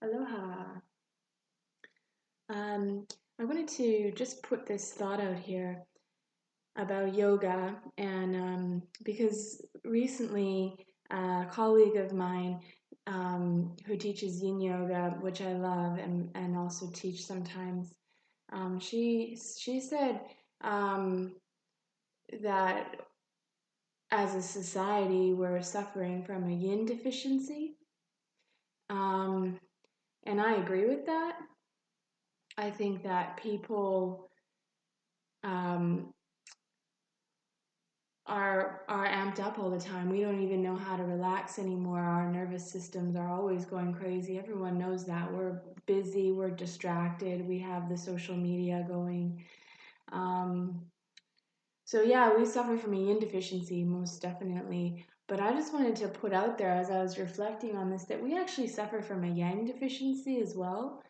Aloha. Um, I wanted to just put this thought out here about yoga, and because recently a colleague of mine who teaches yin yoga, which I love and also teach sometimes, she said um, that as a society we're suffering from a yin deficiency, um, and I agree with that. I think that people um, are amped up all the time. We don't even know how to relax anymore. Our nervous systems are always going crazy. Everyone knows that. We're busy, we're distracted, we have the social media going. Um, so yeah, we suffer from a yin deficiency, most definitely. But I just wanted to put out there as I was reflecting on this that we actually suffer from a yang deficiency as well.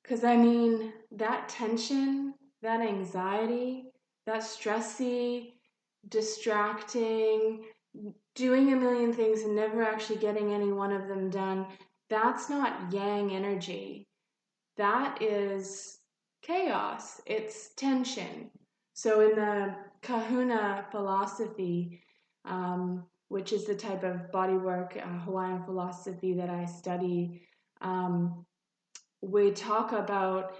Because I mean, that tension, that anxiety, that stressy, distracting, doing a million things and never actually getting any one of them done, that's not yang energy. That is chaos, it's tension. So, in the Kahuna philosophy, which is the type of bodywork, Hawaiian philosophy that I study, um, we talk about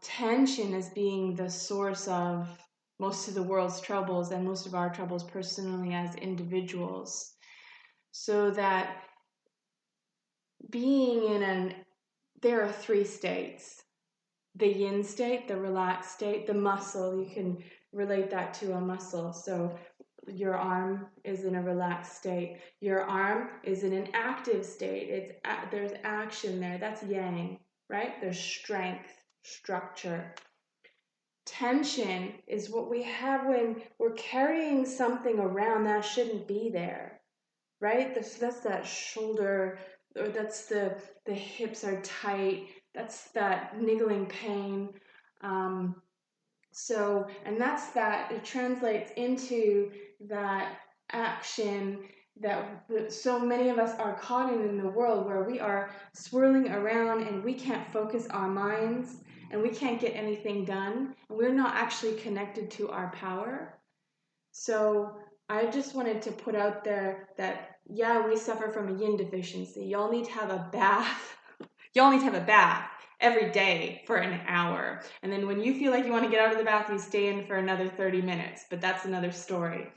tension as being the source of most of the world's troubles and most of our troubles personally as individuals. So that being there are three states: the yin state, the relaxed state, the muscle. You can relate that to a muscle. So your arm is in a relaxed state. Your arm is in an active state. There's action there. That's yang, right? There's strength, structure. Tension is what we have when we're carrying something around that shouldn't be there, right? That's that shoulder, or that's the hips are tight. That's that niggling pain. Um, and that's that, it translates into that action that so many of us are caught in the world, where we are swirling around and we can't focus our minds and we can't get anything done, and we're not actually connected to our power. So I just wanted to put out there that, yeah, we suffer from a yin deficiency. Y'all need to have a bath. Y'all need to have a bath every day for an hour. And then when you feel like you want to get out of the bath, you stay in for another 30 minutes. But that's another story.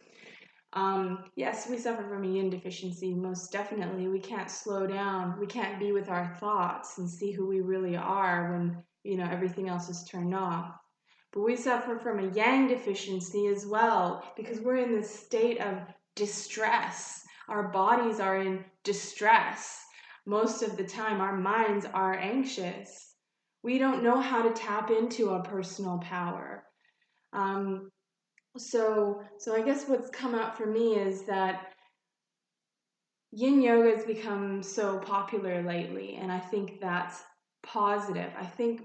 Yes, we suffer from a yin deficiency, most definitely. We can't slow down. We can't be with our thoughts and see who we really are when, everything else is turned off. But we suffer from a yang deficiency as well, because we're in this state of distress. Our bodies are in distress. Most of the time, our minds are anxious. We don't know how to tap into our personal power. So I guess what's come out for me is that yin yoga has become so popular lately, and I think that's positive.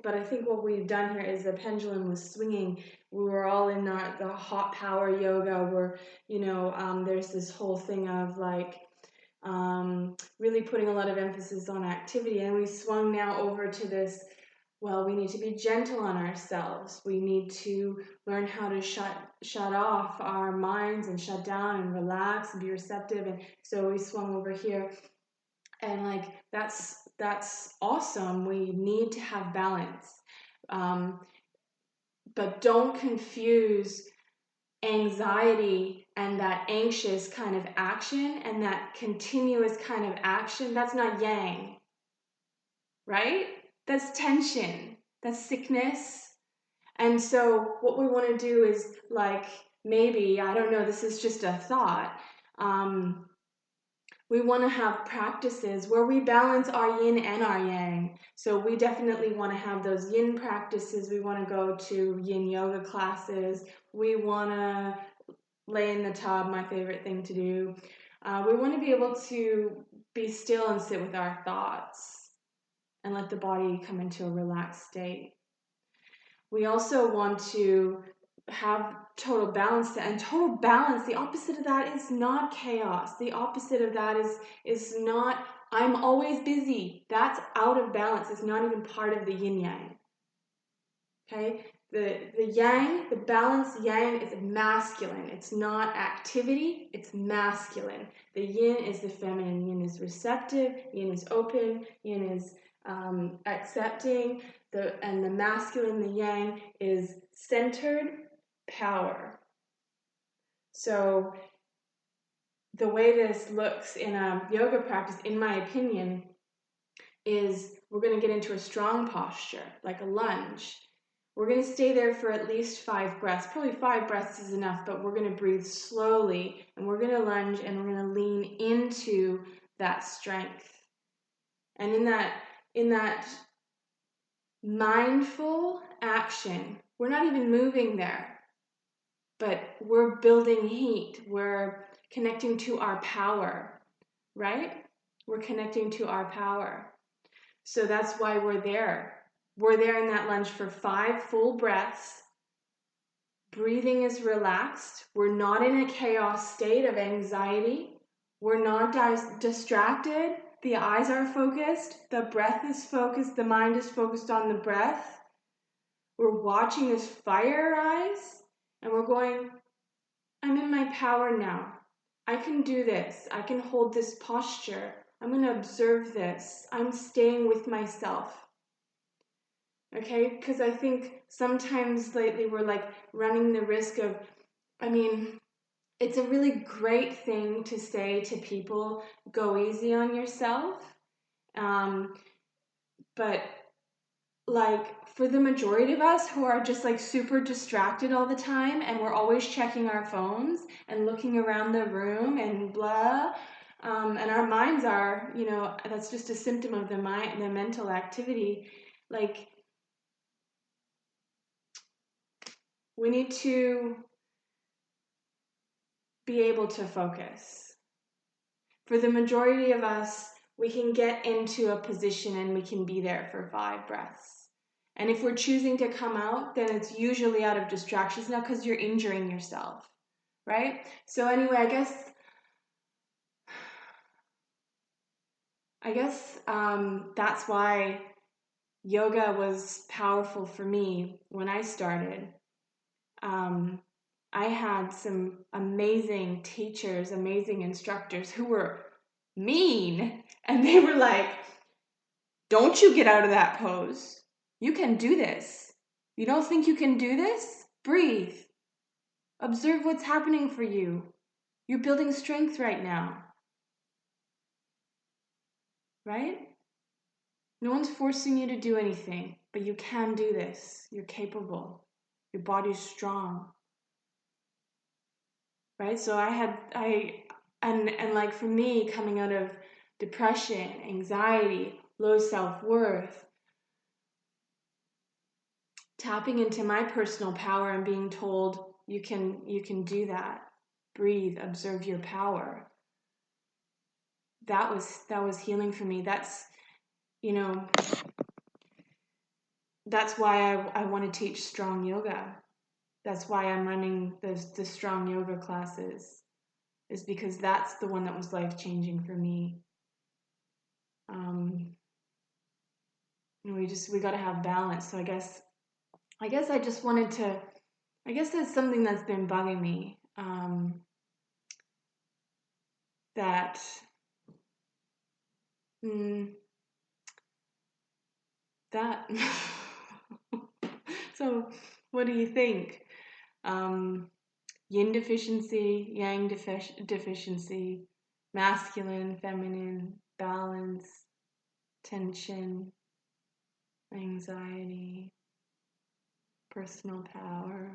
But I think what we've done here is the pendulum was swinging. We were all in the hot power yoga, where there's this whole thing of really putting a lot of emphasis on activity, and we swung now over to this. Well, we need to be gentle on ourselves. We need to learn how to shut off our minds and shut down and relax and be receptive. And so we swung over here, and that's awesome. We need to have balance, but don't confuse anxiety and that anxious kind of action and that continuous kind of action. That's not yang, right? That's tension, that's sickness. And so what we want to do is, maybe, I don't know, this is just a thought. We want to have practices where we balance our yin and our yang. So we definitely want to have those yin practices. We want to go to yin yoga classes. We want to lay in the tub, my favorite thing to do. We want to be able to be still and sit with our thoughts and let the body come into a relaxed state. We also want to have total balance. And total balance, the opposite of that is not chaos. The opposite of that is not, I'm always busy. That's out of balance. It's not even part of the yin yang. Okay? The yang, the balanced yang is masculine. It's not activity, it's masculine. The yin is the feminine. Yin is receptive, yin is open, yin is accepting. And the masculine, the yang, is centered power. So the way this looks in a yoga practice, in my opinion, is we're going to get into a strong posture, like a lunge. We're going to stay there for at least 5 breaths. Probably 5 breaths is enough, but we're going to breathe slowly, and we're going to lunge, and we're going to lean into that strength. And in that mindful action, we're not even moving there, but we're building heat. We're connecting to our power, right? We're connecting to our power. So that's why we're there. We're there in that lunge for 5 full breaths. Breathing is relaxed. We're not in a chaos state of anxiety. We're not distracted. The eyes are focused. The breath is focused. The mind is focused on the breath. We're watching this fire rise, and we're going, I'm in my power now. I can do this. I can hold this posture. I'm going to observe this. I'm staying with myself. Okay, because I think sometimes lately we're like running the risk of, it's a really great thing to say to people, go easy on yourself. But like for the majority of us who are just like super distracted all the time, and we're always checking our phones and looking around the room and blah, and our minds are, that's just a symptom of the mental activity. Like, we need to be able to focus. For the majority of us, we can get into a position and we can be there for 5 breaths. And if we're choosing to come out, then it's usually out of distractions, not because you're injuring yourself, right? So anyway, I guess that's why yoga was powerful for me when I started. I had some amazing teachers, amazing instructors who were mean, and they were like, don't you get out of that pose. You can do this. You don't think you can do this? Breathe. Observe what's happening for you. You're building strength right now. Right? No one's forcing you to do anything, but you can do this. You're capable. Your body's strong. Right? So and like for me, coming out of depression, anxiety, low self-worth, tapping into my personal power and being told you can do that. Breathe, observe your power. That was healing for me. That's that's why I want to teach strong yoga. That's why I'm running the strong yoga classes, is because that's the one that was life-changing for me. We got to have balance. So I guess I just wanted to, I guess that's something that's been bugging me. That So what do you think? Yin deficiency, yang deficiency, masculine, feminine, balance, tension, anxiety, personal power.